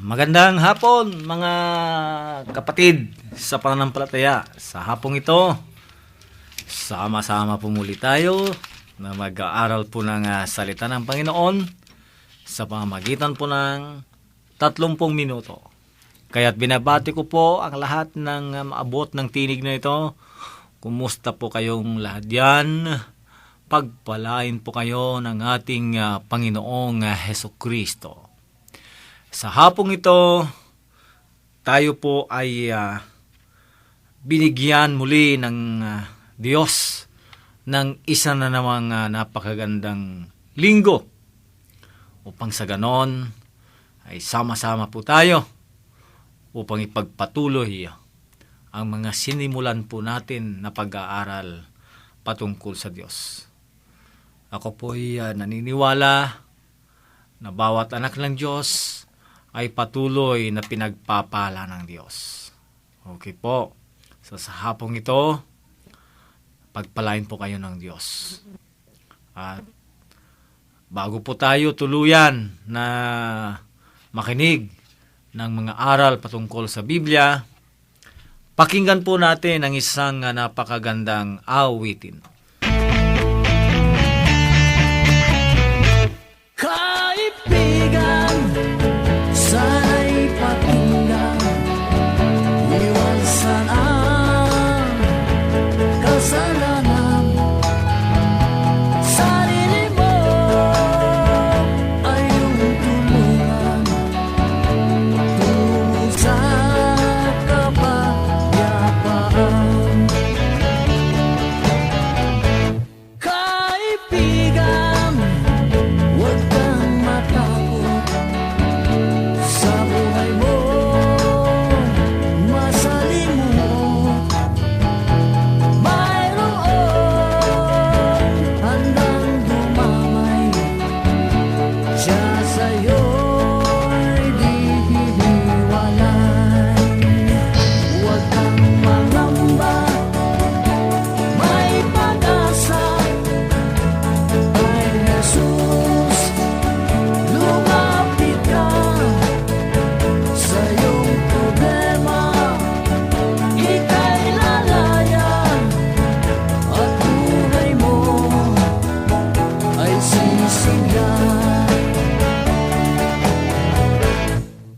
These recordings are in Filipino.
Magandang hapon mga kapatid sa pananampalataya. Sa hapong ito, sama-sama po muli tayo na mag-aaral po ng salita ng Panginoon sa pamamagitan po ng 30 minuto. Kaya't binabati ko po ang lahat ng maabot ng tinig na ito. Kumusta po kayong lahat yan? Pagpalain po kayo ng ating Panginoong Hesukristo. Sa hapong ito, tayo po ay binigyan muli ng Diyos ng isa na namang napakagandang linggo upang sa ganon ay sama-sama po tayo upang ipagpatuloy ang mga sinimulan po natin na pag-aaral patungkol sa Diyos. Ako po ay naniniwala na bawat anak ng Diyos ay patuloy na pinagpapala ng Diyos. Okay po. So sa hapong ito, pagpalain po kayo ng Diyos. At bago po tayo tuluyan na makinig ng mga aral patungkol sa Biblia, pakinggan po natin ang isang napakagandang awitin. Kaibigan, sana'y pakinggan, iwasan ang kasalanan. Sarili mo ay iyong tulungan tungo sa kapayapaan. Kaibigan, huwag kang matakot sa buhay mo, masalimuot. Mayroon handang dumamay, siya sa'yo'y di hihiwalay. Huwag kang mangamba, may pag-asa. Ay Jesus, lumapit ka sa iyong problema, ika'y lalayan at buhay mo ay sisiglan.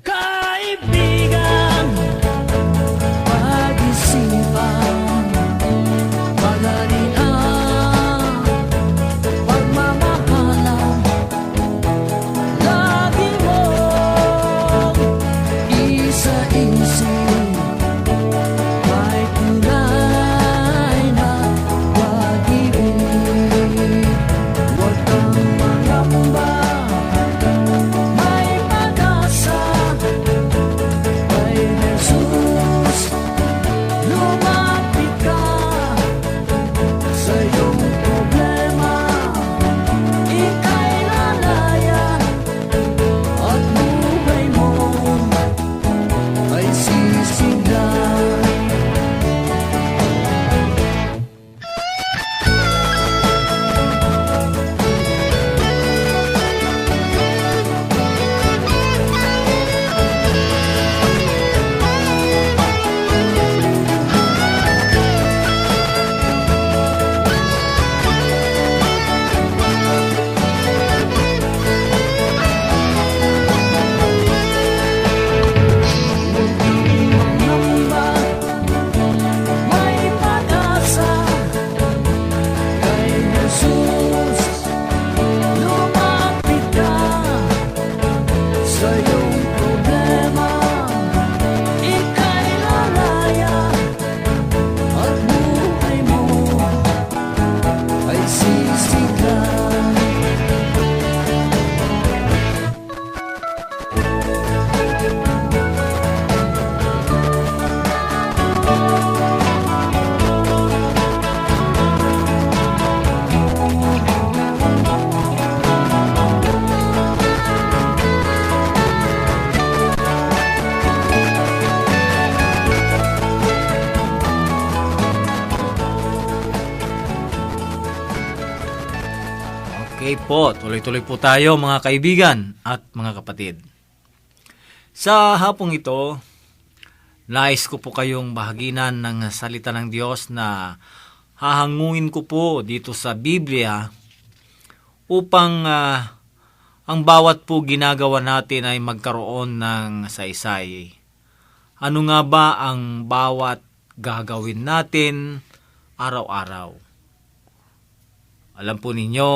Kaibigan, pag-isipan, pagaling ang pagmamahalan. Lagi mong isa-isip, may tunay na pag-ibig. Huwag kang mangamba, may pag-asa. Kay Jesus, lumapit ka sa iyong problema, ika'y lalayan at buhay mo ay sisiglan. Mangamba, may pag-asa. Kay Jesus, lumapit ka sa iyong problema, ika'y lalayan at buhay mo ay sisiglan. Okay po, tuloy-tuloy po tayo mga kaibigan at mga kapatid. Sa hapong ito, nais ko po kayong bahaginan ng salita ng Diyos na hahanguin ko po dito sa Biblia upang ang bawat po ginagawa natin ay magkaroon ng saysay. Ano nga ba ang bawat gagawin natin araw-araw? Alam po ninyo,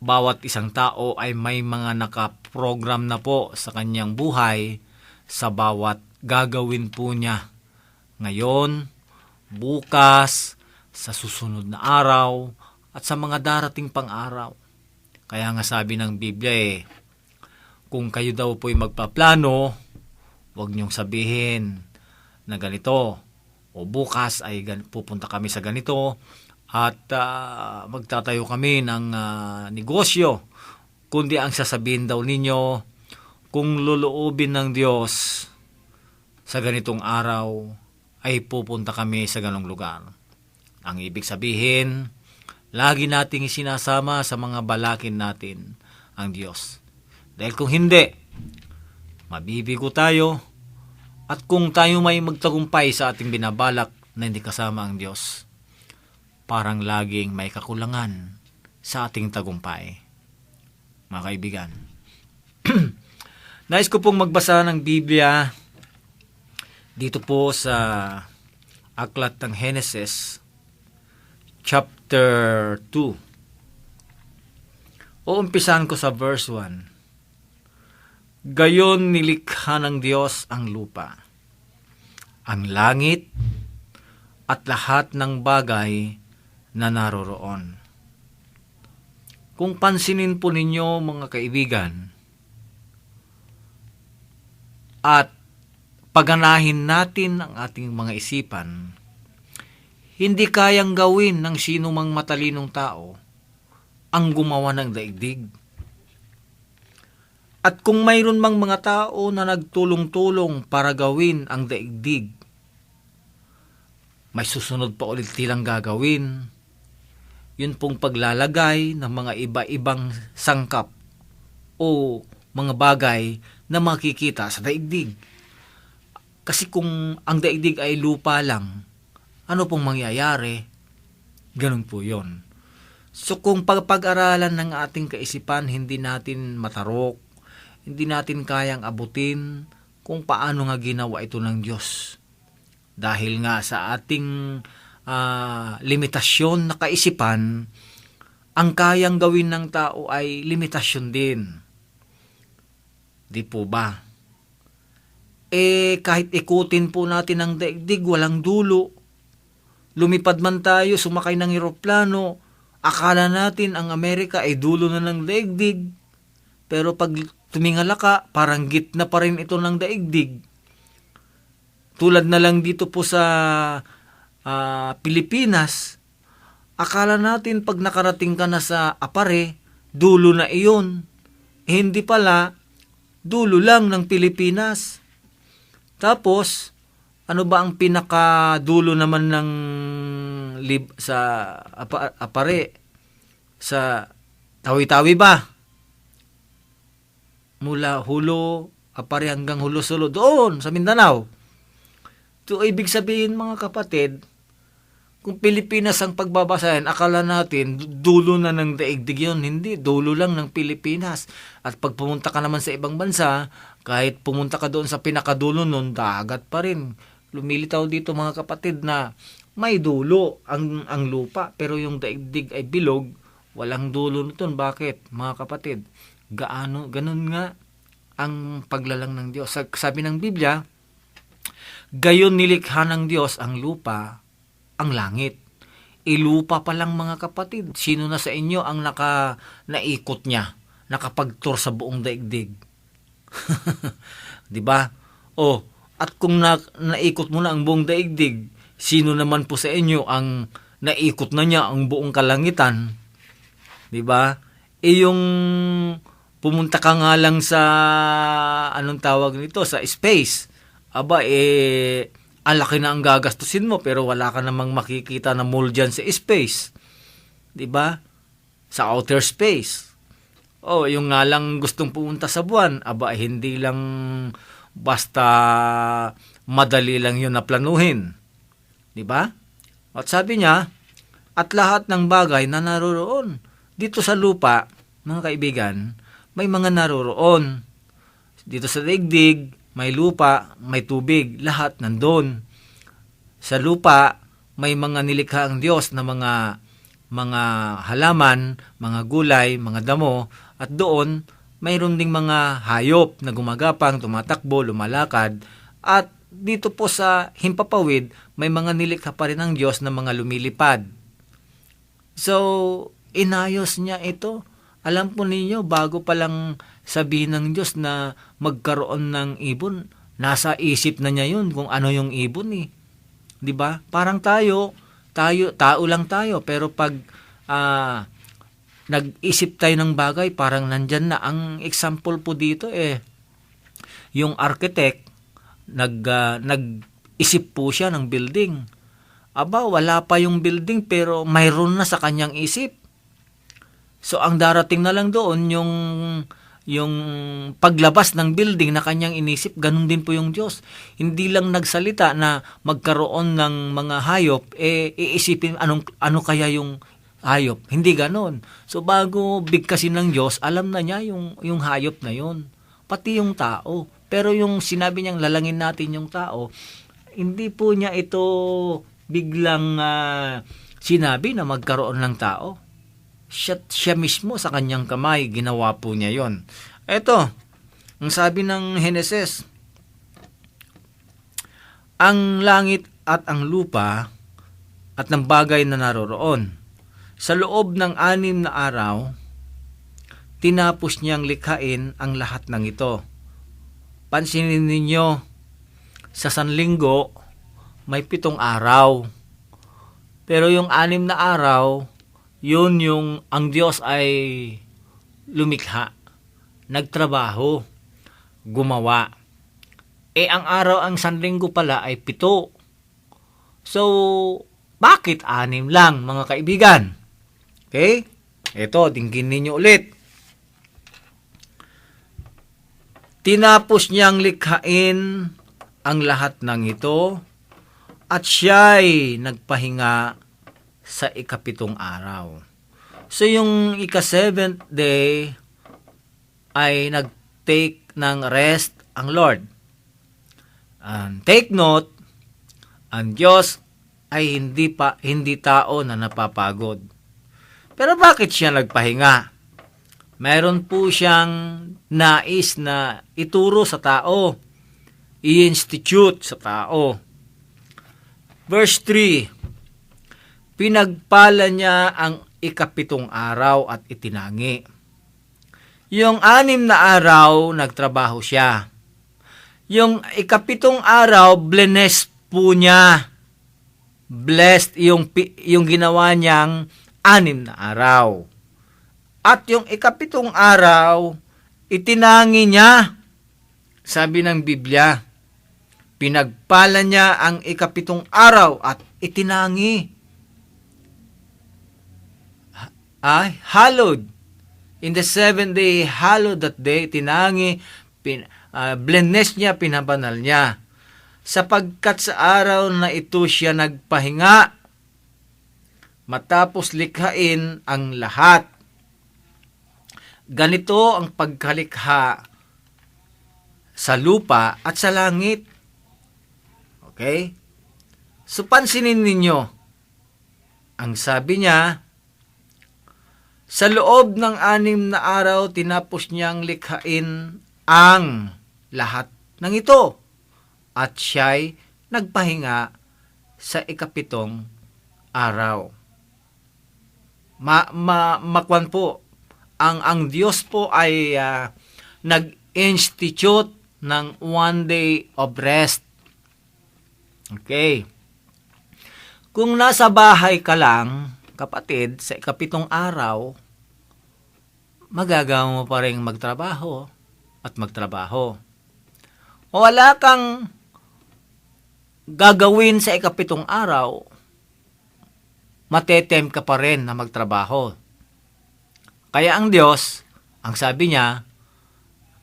bawat isang tao ay may mga nakaprogram na po sa kanyang buhay sa bawat gagawin po niya. Ngayon, bukas, sa susunod na araw, at sa mga darating pang araw. Kaya nga sabi ng Biblia kung kayo daw po'y magpaplano, huwag niyong sabihin na ganito, o bukas ay pupunta kami sa ganito, at magtatayo kami ng negosyo. Kundi ang sasabihin daw ninyo, kung luluubin ng Diyos sa ganitong araw, ay pupunta kami sa ganong lugar. Ang ibig sabihin, lagi nating isinasama sa mga balakin natin ang Diyos. Dahil kung hindi, mabibigo tayo, at kung tayo may magtagumpay sa ating binabalak na hindi kasama ang Diyos, parang laging may kakulangan sa ating tagumpay. Mga kaibigan, nais ko pong magbasa ng Biblia dito po sa Aklat ng Henesis, chapter 2. Uumpisahan ko sa verse 1. Gayon nilikha ng Diyos ang lupa, ang langit, at lahat ng bagay na naroroon. Kung pansinin po ninyo mga kaibigan, at paganahin natin ang ating mga isipan, hindi kayang gawin ng sino mang matalinong tao ang gumawa ng daigdig. At kung mayroon mang mga tao na nagtulong-tulong para gawin ang daigdig, may susunod pa ulit silang gagawin. Yun pong paglalagay ng mga iba-ibang sangkap o mga bagay na makikita sa daigdig. Kasi kung ang daigdig ay lupa lang, ano pong mangyayari? Ganun po yon. So kung pag-aralan ng ating kaisipan, hindi natin matarok, hindi natin kayang abutin kung paano nga ginawa ito ng Diyos. Dahil nga sa ating limitasyon na kaisipan, ang kayang gawin ng tao ay limitasyon din. Di po ba? Kahit ikutin po natin ang daigdig, walang dulo. Lumipad man tayo, sumakay ng eroplano, akala natin ang Amerika ay dulo na ng daigdig. Pero pag tumingala ka, parang gitna pa rin ito ng daigdig. Tulad na lang dito po sa Pilipinas, akala natin pag nakarating ka na sa Apare, dulo na iyon. Hindi pala, dulo lang ng Pilipinas. Tapos, ano ba ang pinakadulo naman ng sa Apare? Sa Tawi-Tawi ba? Mula Hulo, Apare hanggang Hulo-Sulo, doon sa Mindanao. So, ibig sabihin mga kapatid, kung Pilipinas ang pagbabasahin, akala natin dulo na ng daigdig yun. Hindi, dulo lang ng Pilipinas. At pag pumunta ka naman sa ibang bansa, kahit pumunta ka doon sa pinakadulo nun, dagat pa rin. Lumilitaw dito mga kapatid na may dulo ang lupa, pero yung daigdig ay bilog, walang dulo nito. Bakit mga kapatid? Ganun nga ang paglalang ng Diyos. Sabi ng Biblia, gayon nilikha ng Diyos ang lupa, ang langit. Lupa pa lang mga kapatid. Sino na sa inyo ang naikot niya, nakapagtur sa buong daigdig? 'Di ba? At kung naikot mo na ang buong daigdig, sino naman po sa inyo ang naikot na niya ang buong kalangitan? 'Di ba? Yung pumunta ka nga lang sa anong tawag nito, sa space. Aba, ang laki na ang gagastusin mo, pero wala ka namang makikita na mall dyan sa space. Diba? Sa outer space. Yung nga lang gustong pumunta sa buwan, aba, hindi lang basta madali lang yun na planuhin. Di ba? At sabi niya, at lahat ng bagay na naroroon dito sa lupa, mga kaibigan, may mga naroroon. Dito sa daigdig, may lupa, may tubig, lahat nandun. Sa lupa, may mga nilikha ang Diyos na mga halaman, mga gulay, mga damo, at doon, mayroon ding mga hayop na gumagapang, tumatakbo, lumalakad, at dito po sa himpapawid, may mga nilikha pa rin ng Diyos na mga lumilipad. So, inayos niya ito. Alam po ninyo, bago pa lang sabihin ng Diyos na magkaroon ng ibon, nasa isip na niya yun kung ano yung ibon eh. 'Di ba? Parang tao lang tayo, pero pag nag-isip tayo ng bagay, parang nandyan na. Ang example po dito yung architect, nag-isip po siya ng building. Aba, wala pa yung building pero mayroon na sa kanyang isip. So, ang darating na lang doon, yung paglabas ng building na kanyang inisip, ganun din po yung Diyos. Hindi lang nagsalita na magkaroon ng mga hayop, iisipin ano kaya yung hayop. Hindi ganun. So, bago bigkasin ng Diyos, alam na niya yung hayop na yun. Pati yung tao. Pero yung sinabi niyang lalangin natin yung tao, hindi po niya ito biglang sinabi na magkaroon ng tao. Siya mismo sa kanyang kamay, ginawa po niya yon. Ito, ang sabi ng Heneses, ang langit at ang lupa at ng bagay na naroroon, sa loob ng 6 na araw, tinapos niyang likhain ang lahat ng ito. Pansinin ninyo, sa sanlinggo, may 7 araw. Pero yung 6 na araw, yun yung ang Diyos ay lumikha, nagtrabaho, gumawa. Ang araw, ang sanlinggo pala ay 7. So, bakit 6 lang, mga kaibigan? Okay? Ito, tingin ninyo ulit. Tinapos niyang likhain ang lahat ng ito at siya'y nagpahinga sa 7 araw. So, yung 7th day ay nag-take ng rest ang Lord. And take note, ang Diyos ay hindi tao na napapagod. Pero bakit siya nagpahinga? Meron po siyang nais na ituro sa tao, i-institute sa tao. Verse 3, pinagpala niya ang 7 araw at itinangi. Yung 6 na araw, nagtrabaho siya. Yung 7 araw, blessed po niya. Blessed yung ginawa niyang 6 na araw. At yung 7 araw, itinangi niya. Sabi ng Biblia, pinagpala niya ang 7 araw at itinangi. Hallowed. In the 7th day, hallowed that day, tinangi, blessed niya, pinabanal niya. Sapagkat sa araw na ito siya nagpahinga, matapos likhain ang lahat. Ganito ang pagkalikha sa lupa at sa langit. Okay? So, pansinin ninyo, ang sabi niya, sa loob ng 6 na araw, tinapos niyang likhain ang lahat ng ito. At siya'y nagpahinga sa 7 araw. Makwan po, ang Diyos po ay nag-institute ng 1 day of rest. Okay. Kung nasa bahay ka lang, kapatid, sa 7 araw, magagawa mo pa rin magtrabaho at magtrabaho. O wala kang gagawin sa 7 araw, matetempt ka pa rin na magtrabaho. Kaya ang Diyos Ang sabi niya,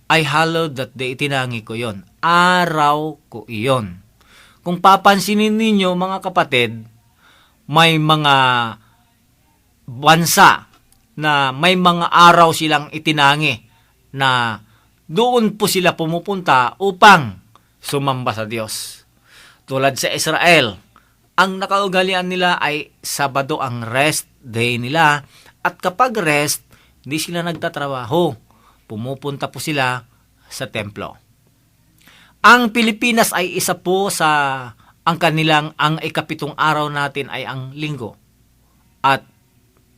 I hallowed that day, itinangi ko yon. Araw ko iyon. Kung papansinin ninyo mga kapatid, may mga bansa na may mga araw silang itinangi na doon po sila pumupunta upang sumamba sa Diyos. Tulad sa Israel, ang nakaugalian nila ay Sabado ang rest day nila, at kapag rest, hindi sila nagtatrabaho. Pumupunta po sila sa templo. Ang Pilipinas ay isa po sa ang ikapitong araw natin ay ang linggo. At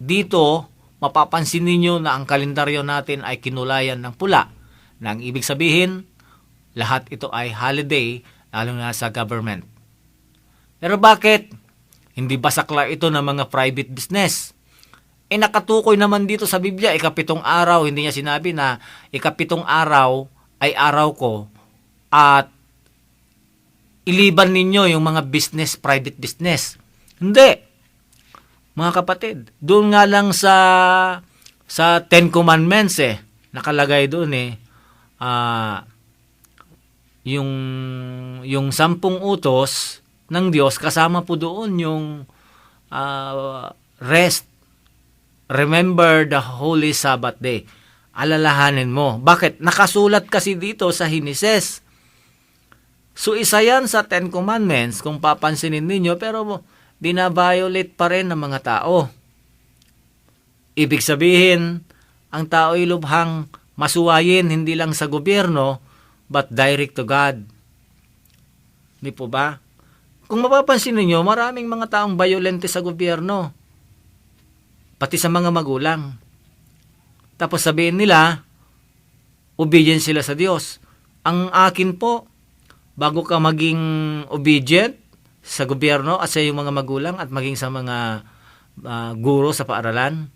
dito, mapapansin ninyo na ang kalendaryo natin ay kinulayan ng pula. Na ang ibig sabihin, lahat ito ay holiday, lalo na sa government. Pero bakit? Hindi ba sakla ito ng mga private business? Nakatukoy naman dito sa Biblia, ikapitong araw, hindi niya sinabi na ikapitong araw ay araw ko at iliban ninyo yung mga business, private business. Hindi. Mga kapatid, doon nga lang sa Ten Commandments nakalagay doon yung 10 utos ng Diyos, kasama po doon yung rest. Remember the holy Sabbath day. Alalahanin mo. Bakit? Nakasulat kasi dito sa Hineses. So isa yan sa 10 Commandments kung papansinin ninyo, pero bina-violate pa rin ng mga tao. Ibig sabihin, ang tao ay lubhang masuwayin hindi lang sa gobyerno, but direct to God. Di po ba? Kung mapapansin ninyo, maraming mga taong violente sa gobyerno. Pati sa mga magulang. Tapos sabihin nila, obedient sila sa Diyos. Ang akin po, bago ka maging obedient sa gobyerno at sa iyong mga magulang at maging sa mga guro sa paaralan,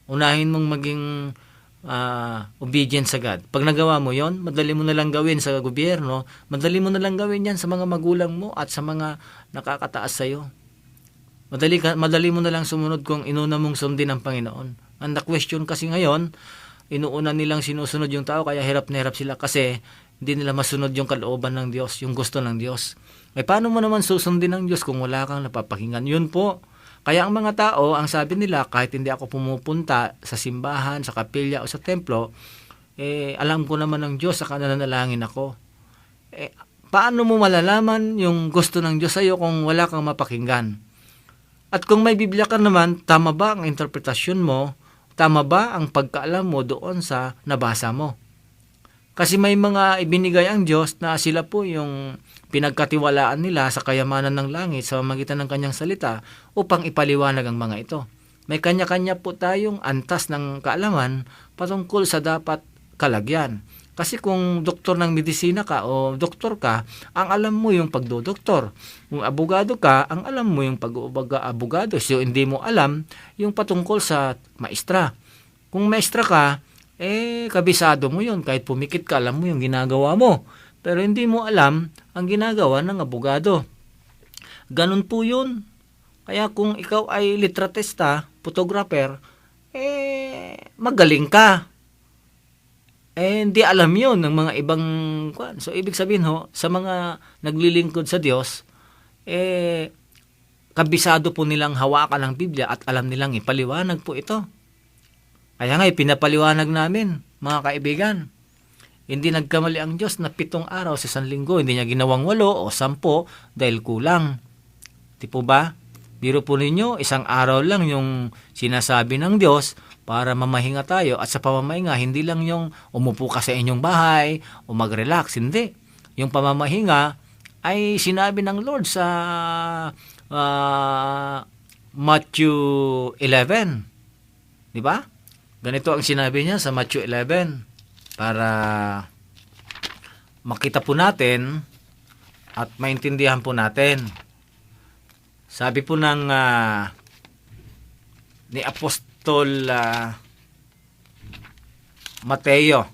unahin mong maging obedient sa God. Pag nagawa mo yon, madali mo na lang gawin sa gobyerno, madali mo na lang gawin yan sa mga magulang mo at sa mga nakakataas sa iyo. Madali mo na lang sumunod kung inuna mong sundin ang Panginoon. Ang question kasi ngayon, inuuna nilang sinusunod yung tao, kaya hirap na hirap sila kasi hindi nila masunod yung kalooban ng Diyos, yung gusto ng Diyos. Paano mo naman susundin ng Diyos kung wala kang napapakinggan? Yun po. Kaya ang mga tao, ang sabi nila, kahit hindi ako pumupunta sa simbahan, sa kapilya o sa templo, alam ko naman ng Diyos, saka nananalangin ako. Paano mo malalaman yung gusto ng Diyos sa'yo kung wala kang mapakinggan? At kung may Biblia ka naman, tama ba ang interpretasyon mo? Tama ba ang pagkaalam mo doon sa nabasa mo? Kasi may mga ibinigay ang Diyos na sila po yung pinagkatiwalaan nila sa kayamanan ng langit sa pamamagitan ng kanyang salita upang ipaliwanag ang mga ito. May kanya-kanya po tayong antas ng kaalaman patungkol sa dapat kalagyan. Kasi kung doktor ng medisina ka o doktor ka, ang alam mo yung pagdodoktor. Kung abogado ka, ang alam mo yung pag-abogado. So hindi mo alam yung patungkol sa maestra. Kung maestra ka, kabisado mo yun. Kahit pumikit ka, alam mo yung ginagawa mo. Pero hindi mo alam ang ginagawa ng abogado. Ganun po yun. Kaya kung ikaw ay litratista, photographer, magaling ka. Hindi alam yun ng mga ibang kwan. So, ibig sabihin sa mga naglilingkod sa Diyos, kabisado po nilang hawakan ang Biblia at alam nilang ipaliwanag po ito. Kaya nga, pinapaliwanag namin, mga kaibigan. Hindi nagkamali ang Diyos na 7 araw sa isang linggo. Hindi niya ginawang 8 o 10 dahil kulang. Di po ba? Biro po ninyo, 1 araw lang yung sinasabi ng Diyos para mamahinga tayo. At sa pamamahinga, hindi lang yung umupo ka sa inyong bahay o mag-relax. Hindi. Yung pamamahinga ay sinabi ng Lord sa Matthew 11. Di ba? Ganito ang sinabi niya sa Matthew 11 para makita po natin at maintindihan po natin. Sabi po ng ni Apostol Mateo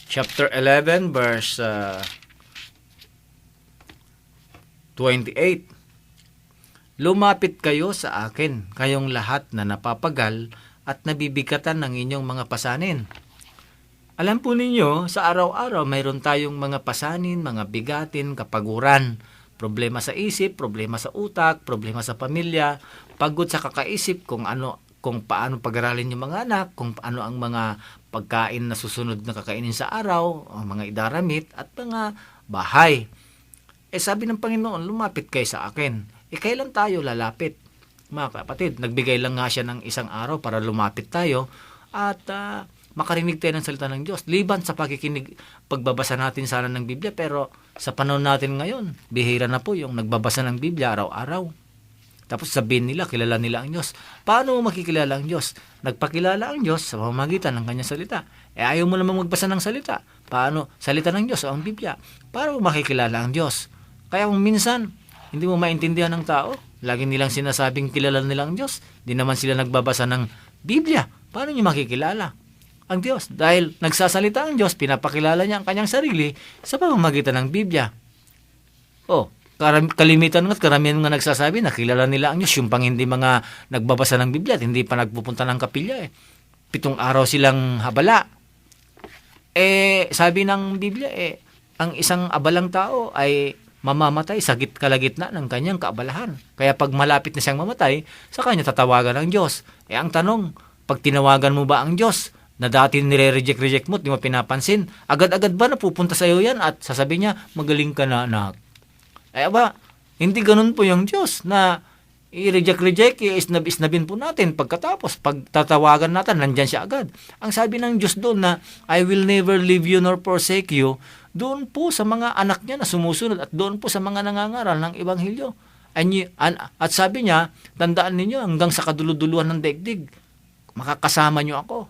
chapter 11 verse 28. Lumapit kayo sa akin, kayong lahat na napapagal at nabibigatan ng inyong mga pasanin, Alam po ninyo, sa araw-araw mayroon tayong mga pasanin, mga bigatin, kapaguran, problema sa isip, problema sa utak, problema sa pamilya, pagod sa kakaisip kung paano pag-aralin yung mga anak, kung paano ang mga pagkain na susunod na kakainin sa araw, ang mga idaramit at mga bahay. Sabi ng Panginoon, lumapit kayo sa akin. Kailan tayo lalapit? Mga kapatid, nagbigay lang nga siya ng isang araw para lumapit tayo at makarinig tayo ng salita ng Diyos. Liban sa pagbabasa natin sana ng Biblia, pero sa panahon natin ngayon, bihira na po yung nagbabasa ng Biblia araw-araw. Tapos sabihin nila, kilala nila ang Diyos. Paano mo makikilala ang Diyos? Nagpakilala ang Diyos sa pamamagitan ng kanyang salita. Ayaw mo namang magbasa ng salita. Paano? Salita ng Diyos o ang Biblia. Paano mo makikilala ang Diyos? Kaya kung minsan, hindi mo maintindihan ng tao, lagi nilang sinasabing kilala nila ang Diyos, di naman sila nagbabasa ng Biblia. Paano nyo makikilala ang Diyos? Dahil nagsasalita ang Diyos, pinapakilala niya ang kanyang sarili sa pamamagitan ng Biblia. Kalimitan at karamihan nga nagsasabi na kilala nila ang Diyos, yung pang hindi mga nagbabasa ng Biblia at hindi pa nagpupunta ng kapilya. 7 araw silang habala. Sabi ng Biblia, ang isang abalang tao ay mamamatay sa kalagitnaan ng kanyang kaabalahan. Kaya pag malapit na siyang mamatay, sa kanya tatawagan ang Diyos. Ang tanong, pag tinawagan mo ba ang Diyos na dati nire-reject mo at di mo pinapansin, agad-agad ba napupunta sa iyo yan at sasabihin niya, magaling ka na anak? Hindi ganun po yung Diyos na i-reject, isnabin po natin. Pagkatapos, pag tatawagan natin, nandyan siya agad. Ang sabi ng Diyos doon na, I will never leave you nor forsake you, doon po sa mga anak niya na sumusunod at doon po sa mga nangangaral ng Ebanghelyo. At sabi niya, tandaan ninyo, hanggang sa kaduluduluhan ng daigdig, makakasama niyo ako.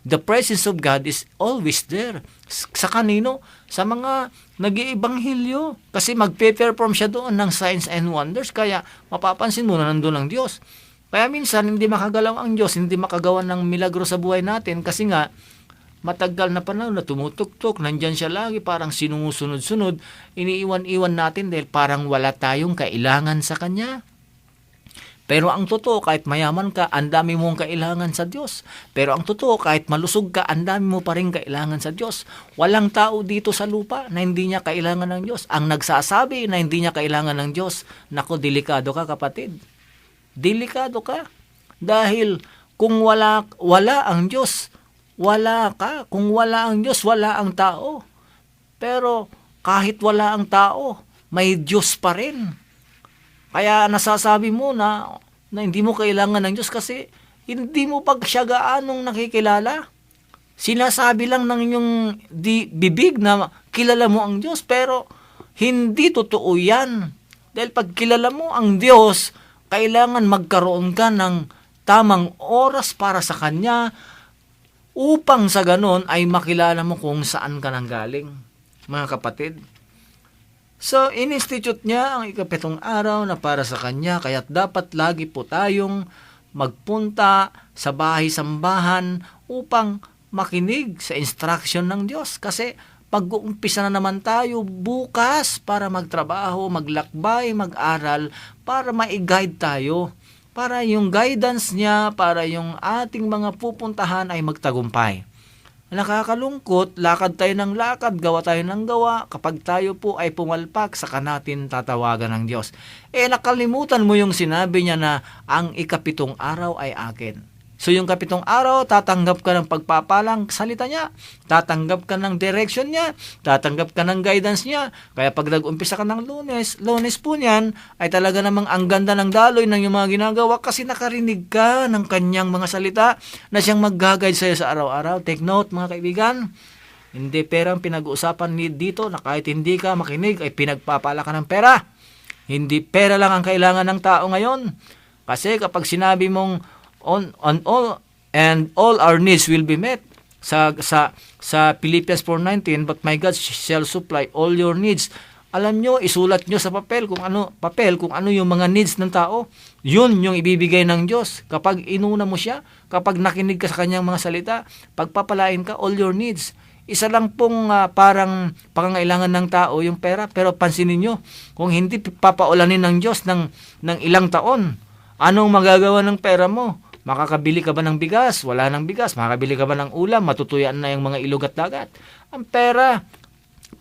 The presence of God is always there. Sa kanino? Sa mga nag-iibanghilyo. Kasi magpe-perform siya doon ng signs and wonders. Kaya mapapansin mo na nandun ang Diyos. Kaya minsan hindi makagalaw ang Diyos, hindi makagawa ng milagro sa buhay natin. Kasi nga, matagal na panahon na tumutuktok, nandyan siya lagi, parang sinusunod-sunod. Iniiwan-iwan natin dahil parang wala tayong kailangan sa Kanya. Pero ang totoo, kahit mayaman ka, ang dami mong kailangan sa Diyos. Pero ang totoo, kahit malusog ka, ang dami mo pa rin kailangan sa Diyos. Walang tao dito sa lupa na hindi niya kailangan ng Diyos. Ang nagsasabi na hindi niya kailangan ng Diyos, naku, delikado ka kapatid. Delikado ka. Dahil kung wala ang Diyos, wala ka. Kung wala ang Diyos, wala ang tao. Pero kahit wala ang tao, may Diyos pa rin. Kaya nasasabi mo na hindi mo kailangan ng Diyos kasi hindi mo pag siya gaanong nakikilala. Sinasabi lang ng inyong bibig na kilala mo ang Diyos, pero hindi totoo yan. Dahil pag kilala mo ang Diyos, kailangan magkaroon ka ng tamang oras para sa Kanya upang sa ganon ay makilala mo kung saan ka nanggaling, mga kapatid. So, in-institute niya ang 7 araw na para sa Kanya, kaya't dapat lagi po tayong magpunta sa bahay-sambahan upang makinig sa instruction ng Diyos. Kasi pag-uumpisa na naman tayo bukas para magtrabaho, maglakbay, mag-aral, para ma-guide tayo, para yung guidance niya, para yung ating mga pupuntahan ay magtagumpay. Nakakalungkot, lakad tayo ng lakad, gawa tayo ng gawa, kapag tayo po ay pumalpak, saka natin tatawagan ng Diyos. Nakalimutan mo yung sinabi niya na ang 7 araw ay akin. So yung 7 araw, tatanggap ka ng pagpapalang salita niya, tatanggap ka ng direction niya, tatanggap ka ng guidance niya. Kaya pag nag-umpisa ka ng Lunes po niyan, ay talaga namang ang ganda ng daloy ng iyong mga ginagawa kasi nakarinig ka ng kanyang mga salita na siyang mag-guide sa iyo sa araw-araw. Take note mga kaibigan, hindi pera ang pinag-uusapan dito na kahit hindi ka makinig ay pinagpapala ka ng pera. Hindi pera lang ang kailangan ng tao ngayon. Kasi kapag sinabi mong on all our needs will be met. Sa Philippians 4:19, but my God shall supply all your needs. Alam nyo, isulat nyo sa papel kung ano yung mga needs ng tao. Yun yung ibibigay ng Diyos. Kapag inuna mo siya, kapag nakinig ka sa kanyang mga salita, pagpapalain ka all your needs. Isa lang pong parang pangangailangan ng tao yung pera, pero pansinin nyo, kung hindi papaulanin ng Diyos ng ilang taon, anong magagawa ng pera mo? Makakabili ka ba ng bigas? Wala ng bigas. Makakabili ka ba ng ulam? Matutuyan na yung mga ilog at dagat. Ang pera,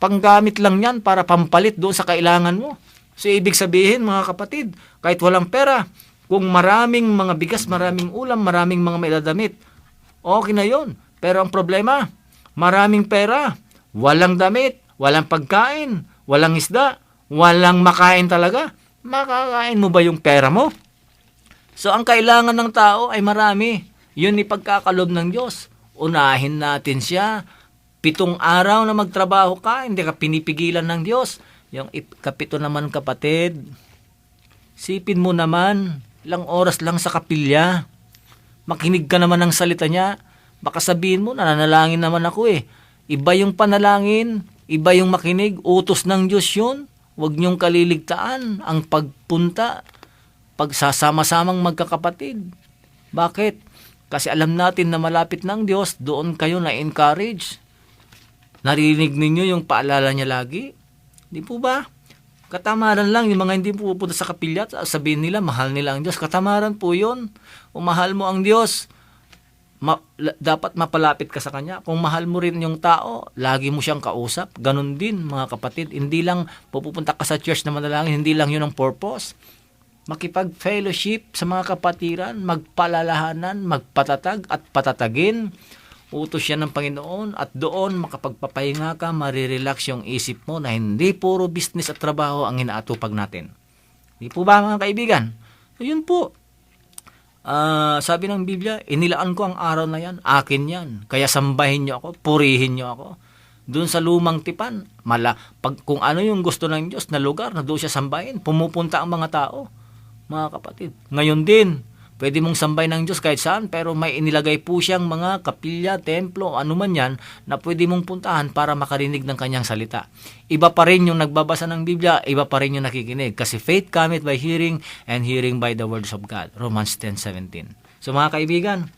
panggamit lang yan para pampalit doon sa kailangan mo. So, ibig sabihin, mga kapatid, kahit walang pera, kung maraming mga bigas, maraming ulam, maraming mga mailadamit, okay na yon. Pero ang problema, maraming pera, walang damit, walang pagkain, walang isda, walang makain talaga. Makakain mo ba yung pera mo? So, ang kailangan ng tao ay marami. Yun ipagkakalob ng Diyos. Unahin natin siya. 7 araw na magtrabaho ka, hindi ka pinipigilan ng Diyos. Yung ikapito naman, kapatid, sipin mo naman, ilang oras lang sa kapilya. Makinig ka naman ng salita niya. Baka sabihin mo, nananalangin naman ako eh. Iba yung panalangin, iba yung makinig, utos ng Diyos yun. Huwag niyong kaliligtaan ang pagpunta, pagsasama-samang magkakapatid. Bakit? Kasi alam natin na malapit ng Diyos, doon kayo na-encourage. Narinig ninyo yung paalala niya lagi? Di po ba? Katamaran lang, yung mga hindi pupunta sa kapilya, sabihin nila, mahal nila ang Diyos. Katamaran po yun. Kung mahal mo ang Diyos, dapat mapalapit ka sa Kanya. Kung mahal mo rin yung tao, lagi mo siyang kausap. Ganon din, mga kapatid. Hindi lang pupunta ka sa church na manalangin, hindi lang yun ang purpose. Makipag-fellowship sa mga kapatiran, magpalalahanan, magpatatag at patatagin. Utos yan ng Panginoon at doon makapagpapahinga ka, marirelax yung isip mo na hindi puro business at trabaho ang inaatupag natin. Di po ba, mga kaibigan? So, yun po. Sabi ng Biblia, inilaan ko ang araw na yan, akin yan. Kaya sambahin nyo ako, purihin nyo ako. Doon sa lumang tipan, kung ano yung gusto ng Diyos na lugar na doon siya sambahin, pumupunta ang mga tao. Mga kapatid, ngayon din, pwede mong sambay ng Diyos kahit saan, pero may inilagay po siyang mga kapilya, templo, anuman yan, na pwede mong puntahan para makarinig ng kanyang salita. Iba pa rin yung nagbabasa ng Biblia, iba pa rin yung nakikinig. Kasi faith cometh by hearing, and hearing by the words of God. Romans 10:17. So mga kaibigan,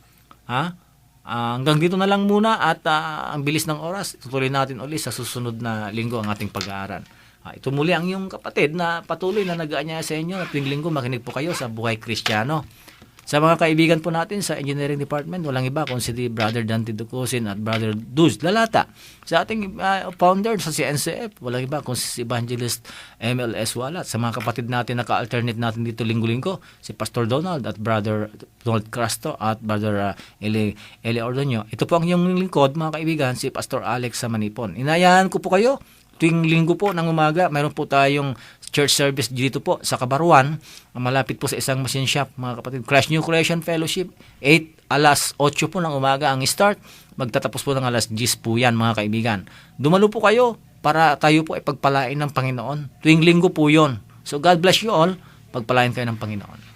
hanggang dito na lang muna at ang bilis ng oras, tutuloy natin ulit sa susunod na linggo ang ating pag-aaral. Ito muli ang iyong kapatid na patuloy na nag-aanyaya sa inyo na tuwing linggo makinig po kayo sa Buhay Kristiyano. Sa mga kaibigan po natin sa Engineering Department, walang iba kung si Brother Dante Ducosin at Brother Duz Lalata. Sa ating founder sa CNCF, walang iba kung si Evangelist MLS Walat. Sa mga kapatid natin na ka-alternate natin dito linggo-linggo, si Pastor Donald at Brother Donald Crasto at Brother Eli Ordonio. Ito po ang iyong lingkod, mga kaibigan, si Pastor Alex sa Manipon. Inayahan ko po kayo, tuwing linggo po ng umaga, mayroon po tayong church service dito po sa Kabaruan, malapit po sa isang machine shop, mga kapatid. Christ New Creation Fellowship, 8 po ng umaga ang start, magtatapos po ng 10 po yan, mga kaibigan. Dumalo po kayo para tayo po ay pagpalain ng Panginoon. Tuwing linggo po yon. So God bless you all, pagpalain kayo ng Panginoon.